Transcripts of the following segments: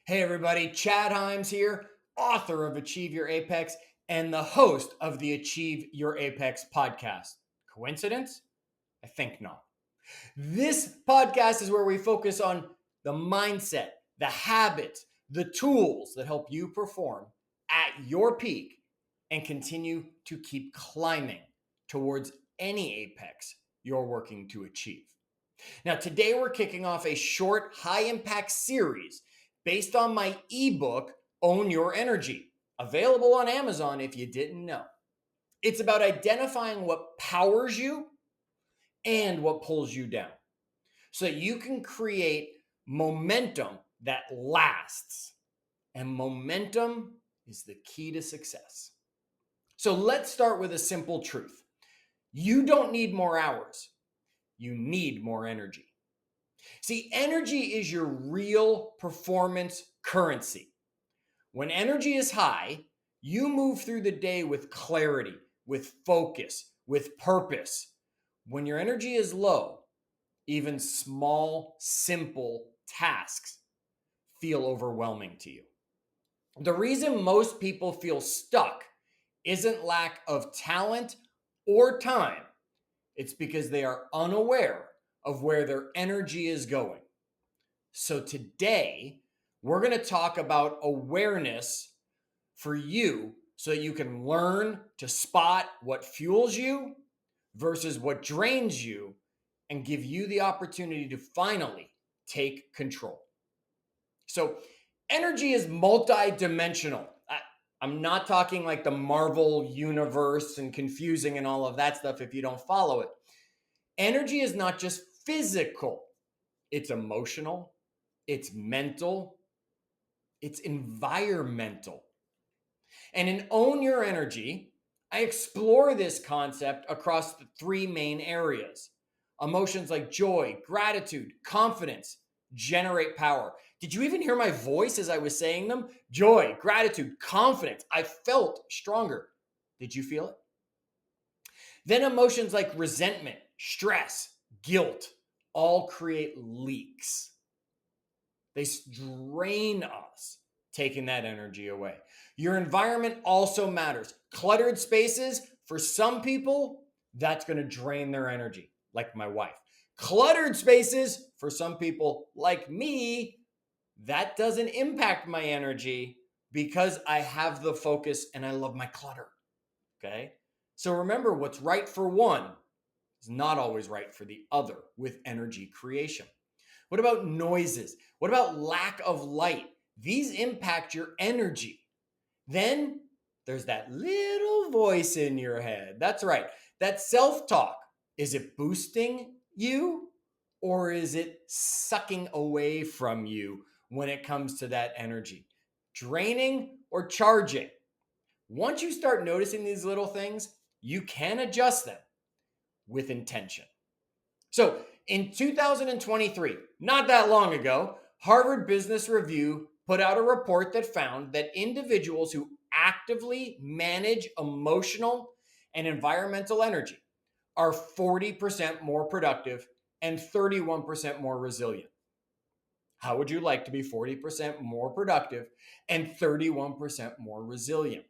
Hey everybody, Chad Himes here, author of Achieve Your Apex and the host of the Achieve Your Apex podcast. Coincidence? I think not. This podcast is where we focus on the mindset, the habits, the tools that help you perform at your peak and continue to keep climbing towards any apex you're working to achieve. Now, today we're kicking off a short, high impact series based on my ebook, Own Your Energy, available on Amazon if you didn't know. It's about identifying what powers you and what pulls you down so that you can create momentum that lasts. And momentum is the key to success. So let's start with a simple truth. You don't need more hours. You need more energy. See, energy is your real performance currency. When energy is high, you move through the day with clarity, with focus, with purpose. When your energy is low, even small, simple tasks feel overwhelming to you. The reason most people feel stuck isn't lack of talent or time. It's because they are unaware of where their energy is going. So today, we're going to talk about awareness for you so that you can learn to spot what fuels you versus what drains you and give you the opportunity to finally take control. So energy is multidimensional. I'm not talking like the Marvel universe and confusing and all of that stuff if you don't follow it. Energy is not just physical. It's emotional, it's mental, it's environmental. And in Own Your Energy, I explore this concept across the three main areas. Emotions like joy, gratitude, confidence generate power. Did you even hear my voice as I was saying them? Joy, gratitude, confidence. I felt stronger. Did you feel it? Then emotions like resentment, stress, guilt all create leaks. They drain us, taking that energy away. Your environment also matters. Cluttered spaces, for some people, that's going to drain their energy, like my wife. Cluttered spaces, for some people, like me, that doesn't impact my energy because I have the focus and I love my clutter. Okay? So remember, what's right for one is not always right for the other with energy creation. What about noises? What about lack of light? These impact your energy. Then there's that little voice in your head. That's right. That self-talk. Is it boosting you or is it sucking away from you when it comes to that energy? Draining or charging? Once you start noticing these little things, you can adjust them with intention. So in 2023, not that long ago, Harvard Business Review put out a report that found that individuals who actively manage emotional and environmental energy are 40% more productive and 31% more resilient. How would you like to be 40% more productive and 31% more resilient?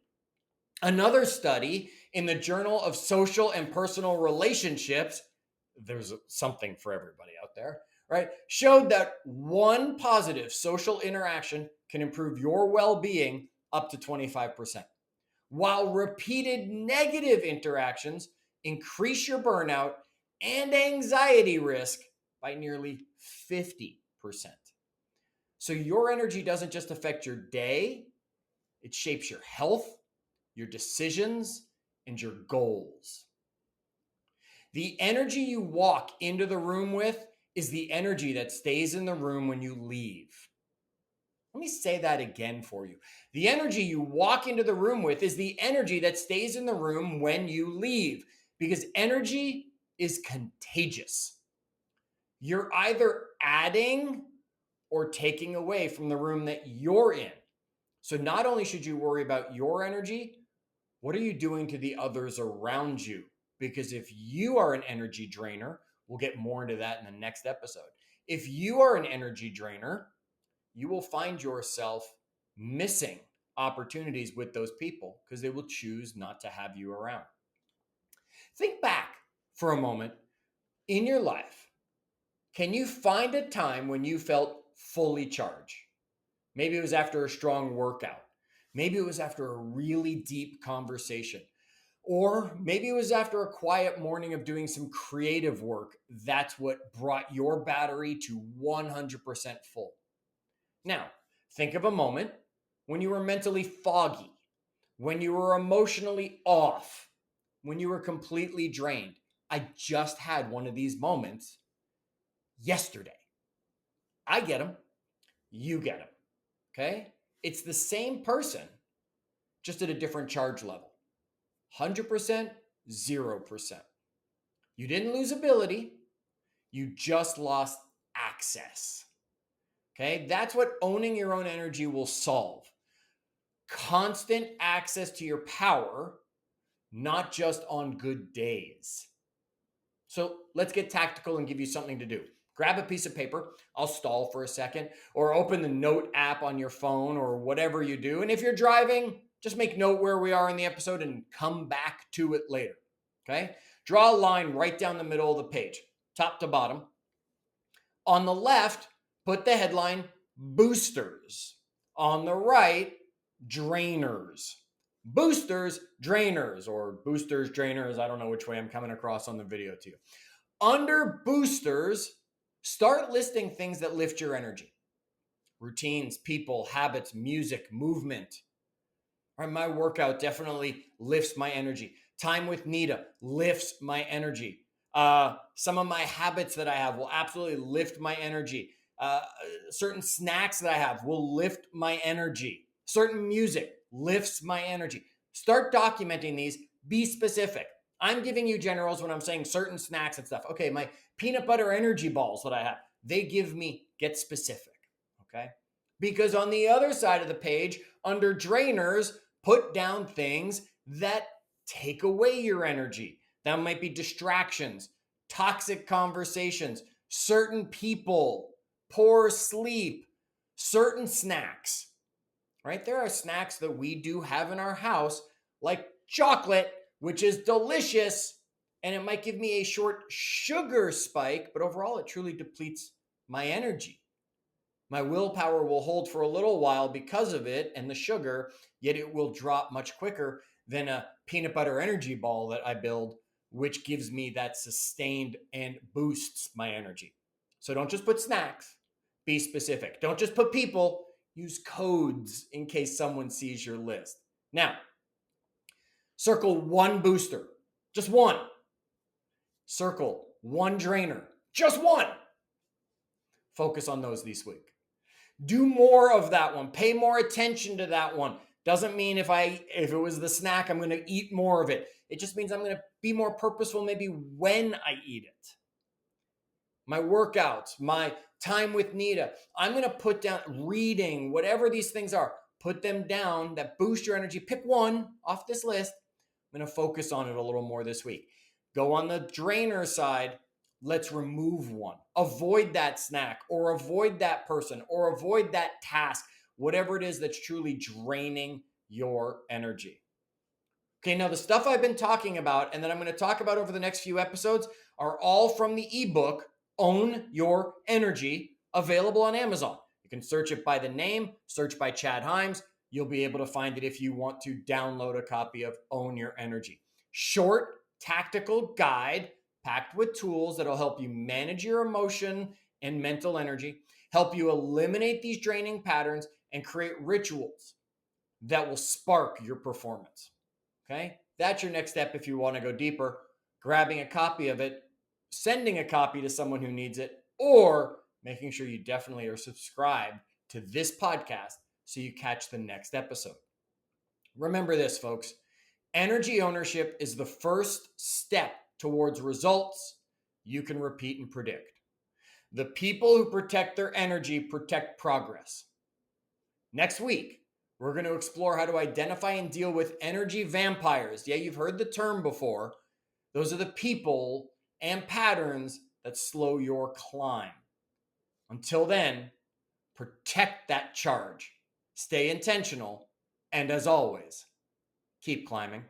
Another study in the Journal of Social and Personal Relationships, there's something for everybody out there, right? Showed that one positive social interaction can improve your well-being up to 25%, while repeated negative interactions increase your burnout and anxiety risk by nearly 50%. So your energy doesn't just affect your day, it shapes your health, your decisions, and your goals. The energy you walk into the room with is the energy that stays in the room when you leave. Let me say that again for you. The energy you walk into the room with is the energy that stays in the room when you leave, because energy is contagious. You're either adding or taking away from the room that you're in. So not only should you worry about your energy, what are you doing to the others around you? Because if you are an energy drainer, we'll get more into that in the next episode. If you are an energy drainer, you will find yourself missing opportunities with those people because they will choose not to have you around. Think back for a moment in your life. Can you find a time when you felt fully charged? Maybe it was after a strong workout. Maybe it was after a really deep conversation. Or maybe it was after a quiet morning of doing some creative work. That's what brought your battery to 100% full. Now, think of a moment when you were mentally foggy, when you were emotionally off, when you were completely drained. I just had one of these moments yesterday. I get them. You get them. Okay? It's the same person, just at a different charge level. 100%, 0%. You didn't lose ability. You just lost access. Okay? That's what owning your own energy will solve. Constant access to your power, not just on good days. So let's get tactical and give you something to do. Grab a piece of paper. I'll stall for a second, or open the note app on your phone or whatever you do. And if you're driving, just make note where we are in the episode and come back to it later. Okay? Draw a line right down the middle of the page, top to bottom. On the left, put the headline boosters. On the right, drainers. Boosters, drainers, or boosters, drainers. I don't know which way I'm coming across on the video to you. Under boosters, start listing things that lift your energy. Routines, people, habits, music, movement. All right, my workout definitely lifts my energy. Time with Nita lifts my energy. Some of my habits that I have will absolutely lift my energy. Certain snacks that I have will lift my energy. Certain music lifts my energy. Start documenting these. Be specific. I'm giving you generals when I'm saying certain snacks and stuff. Okay, my peanut butter energy balls that I have, they give me, get specific. Okay? Because on the other side of the page, under drainers, put down things that take away your energy. That might be distractions, toxic conversations, certain people, poor sleep, certain snacks, right? There are snacks that we do have in our house, like chocolate, which is delicious, and it might give me a short sugar spike, but overall it truly depletes my energy. My willpower will hold for a little while because of it and the sugar, yet it will drop much quicker than a peanut butter energy ball that I build, which gives me that sustained and boosts my energy. So don't just put snacks, be specific. Don't just put people, use codes in case someone sees your list. Now, circle one booster, just one. Circle one drainer, just one. Focus on those this week. Do more of that one. Pay more attention to that one. Doesn't mean if it was the snack, I'm going to eat more of it. It just means I'm going to be more purposeful maybe when I eat it. My workouts, my time with Nita, I'm going to put down reading, whatever these things are, put them down that boost your energy. Pick one off this list. I'm going to focus on it a little more this week. Go on the drainer side. Let's remove one. Avoid that snack or avoid that person or avoid that task, whatever it is that's truly draining your energy. Okay, now the stuff I've been talking about and that I'm going to talk about over the next few episodes are all from the ebook, Own Your Energy, available on Amazon. You can search it by the name, search by Chad Himes. You'll be able to find it if you want to download a copy of Own Your Energy. Short, tactical guide packed with tools that'll help you manage your emotion and mental energy, help you eliminate these draining patterns, and create rituals that will spark your performance. Okay? That's your next step if you want to go deeper. Grabbing a copy of it, sending a copy to someone who needs it, or making sure you definitely are subscribed to this podcast so you catch the next episode. Remember this, folks. Energy ownership is the first step towards results you can repeat and predict. The people who protect their energy protect progress. Next week, we're going to explore how to identify and deal with energy vampires. Yeah, you've heard the term before. Those are the people and patterns that slow your climb. Until then, Protect that charge. Stay intentional. And as always, keep climbing.